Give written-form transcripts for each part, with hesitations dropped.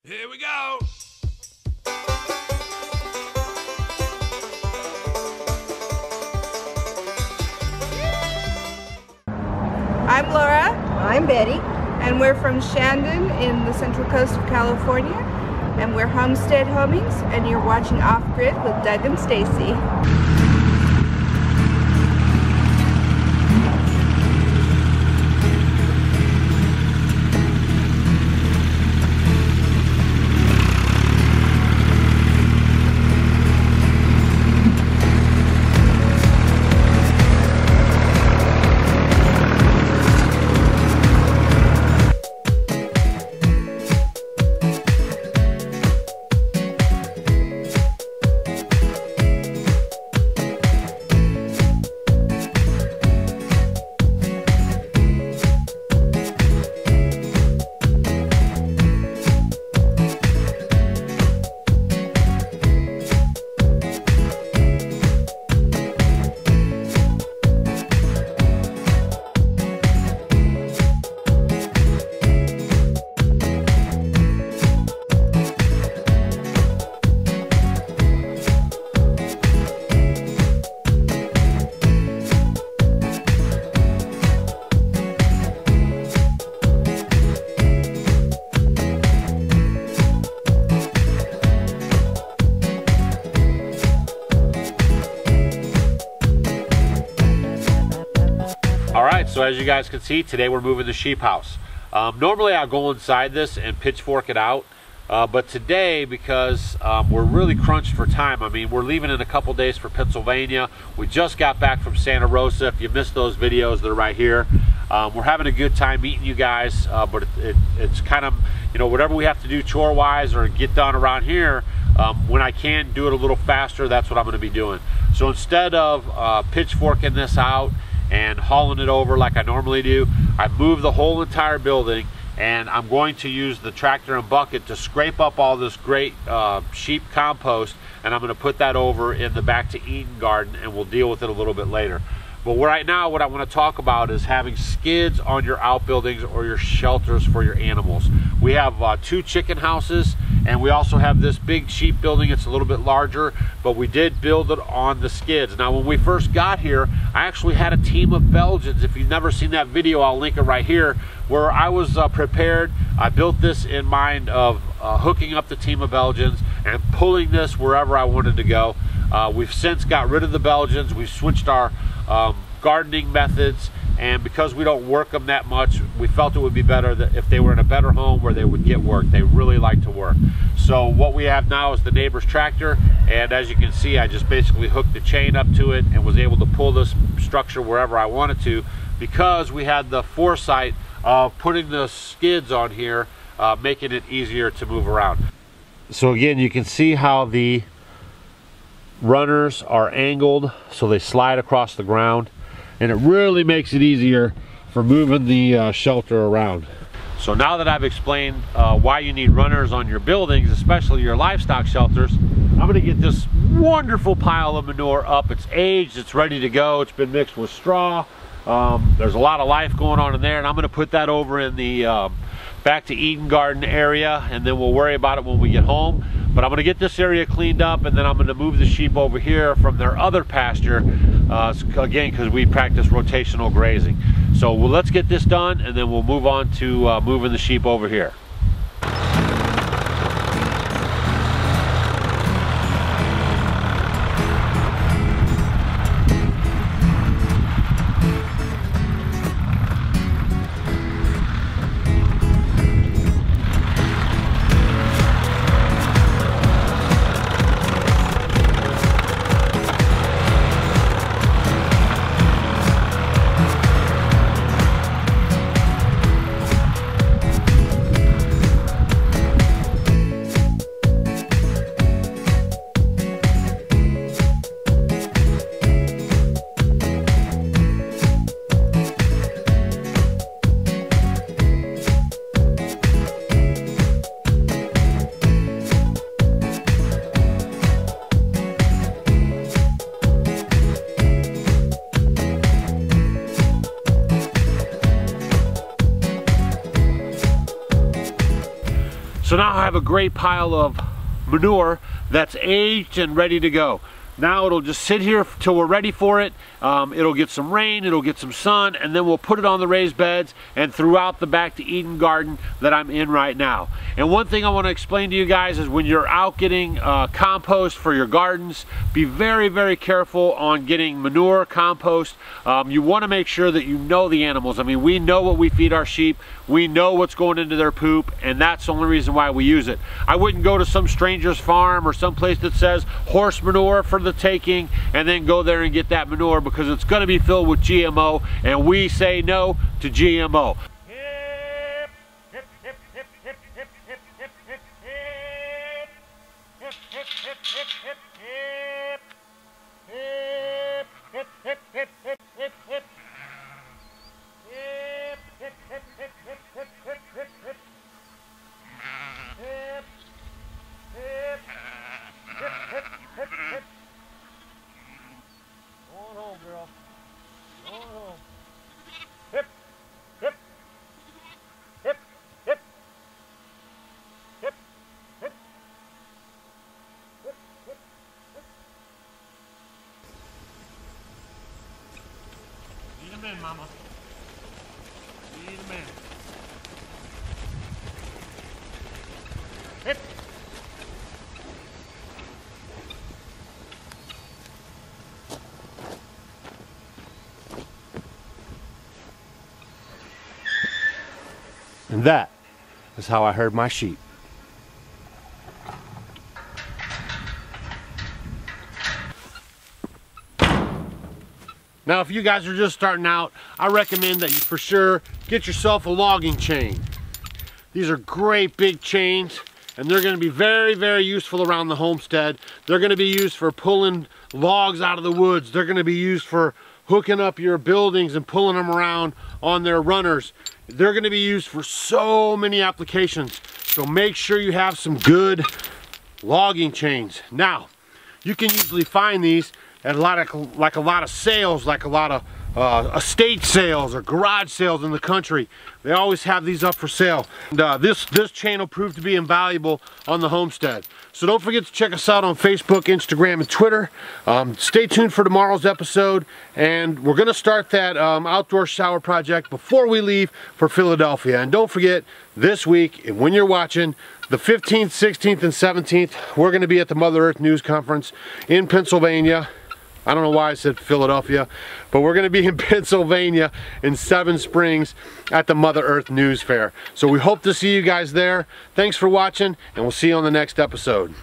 Here we go. I'm Laura. I'm Betty. And we're from Shandon in the Central Coast of California. And we're Homestead Homies, and you're watching Off Grid with Doug and Stacy. So as you guys can see, today we're moving the sheep house. Normally I'll go inside this and pitchfork it out, but today, because we're really crunched for time, I mean, we're leaving in a couple days for Pennsylvania. We just got back from Santa Rosa. If you missed those videos, they're right here. We're having a good time meeting you guys, but it's kind of, you know, whatever we have to do chore-wise or get done around here, when I can do it a little faster, that's what I'm going to be doing. So instead of pitchforking this out and hauling it over like I normally do, I moved the whole entire building, and I'm going to use the tractor and bucket to scrape up all this great sheep compost, and I'm going to put that over in the Back to Eden garden, and we'll deal with it a little bit later. But right now, what I want to talk about is having skids on your outbuildings or your shelters for your animals. We have 2 chicken houses, and we also have this big sheep building. It's a little bit larger, but we did build it on the skids. Now, when we first got here, I actually had a team of Belgians. If you've never seen that video, I'll link it right here, where I was prepared. I built this in mind of hooking up the team of Belgians and pulling this wherever I wanted to go. We've since got rid of the Belgians. We've switched our gardening methods, and because we don't work them that much, we felt it would be better that if they were in a better home where they would get work. They really like to work. So what we have now is the neighbor's tractor, and as you can see, I just basically hooked the chain up to it and was able to pull this structure wherever I wanted to, because we had the foresight of putting the skids on here, making it easier to move around. So again, you can see how the runners are angled so they slide across the ground, and it really makes it easier for moving the shelter around. So now that I've explained why you need runners on your buildings, especially your livestock shelters, I'm going to get this wonderful pile of manure up. It's aged, it's ready to go, it's been mixed with straw. There's a lot of life going on in there, and I'm going to put that over in the Back to Eden garden area, and then we'll worry about it when we get home. But I'm going to get this area cleaned up, and then I'm going to move the sheep over here from their other pasture, again, because we practice rotational grazing. So let's get this done, and then we'll move on to moving the sheep over here. So now I have a great pile of manure that's aged and ready to go. Now it'll just sit here till we're ready for it. It'll get some rain, it'll get some sun, and then we'll put it on the raised beds and throughout the Back to Eden garden that I'm in right now. And one thing I want to explain to you guys is when you're out getting compost for your gardens, be very, very careful on getting manure, compost. You want to make sure that you know the animals. I mean, we know what we feed our sheep. We know what's going into their poop, and that's the only reason why we use it. I wouldn't go to some stranger's farm or some place that says horse manure for the taking and then go there and get that manure, because it's going to be filled with GMO, and we say no to GMO. Lead him in, Mama. Lead him in. Hip. And that is how I herd my sheep. Now, if you guys are just starting out, I recommend that you for sure get yourself a logging chain. These are great big chains, and they're going to be very, very useful around the homestead. They're going to be used for pulling logs out of the woods. They're going to be used for hooking up your buildings and pulling them around on their runners. They're going to be used for so many applications. So make sure you have some good logging chains. Now, you can usually find these at a lot of sales, like a lot of estate sales or garage sales in the country. They always have these up for sale. And, this chain will prove to be invaluable on the homestead. So don't forget to check us out on Facebook, Instagram, and Twitter. Stay tuned for tomorrow's episode, and we're going to start that outdoor shower project before we leave for Philadelphia. And don't forget, this week, when you're watching, the 15th, 16th, and 17th, we're going to be at the Mother Earth News Conference in Pennsylvania. I don't know why I said Philadelphia, but we're going to be in Pennsylvania in Seven Springs at the Mother Earth News Fair. So we hope to see you guys there. Thanks for watching, and we'll see you on the next episode.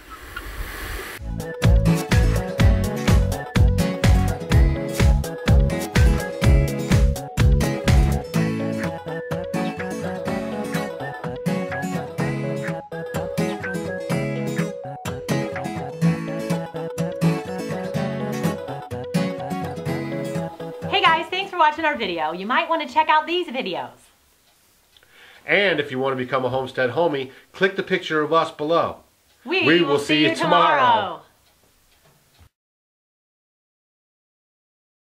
Watching our video. You might want to check out these videos. And if you want to become a Homestead homie, click the picture of us below. We will see you tomorrow.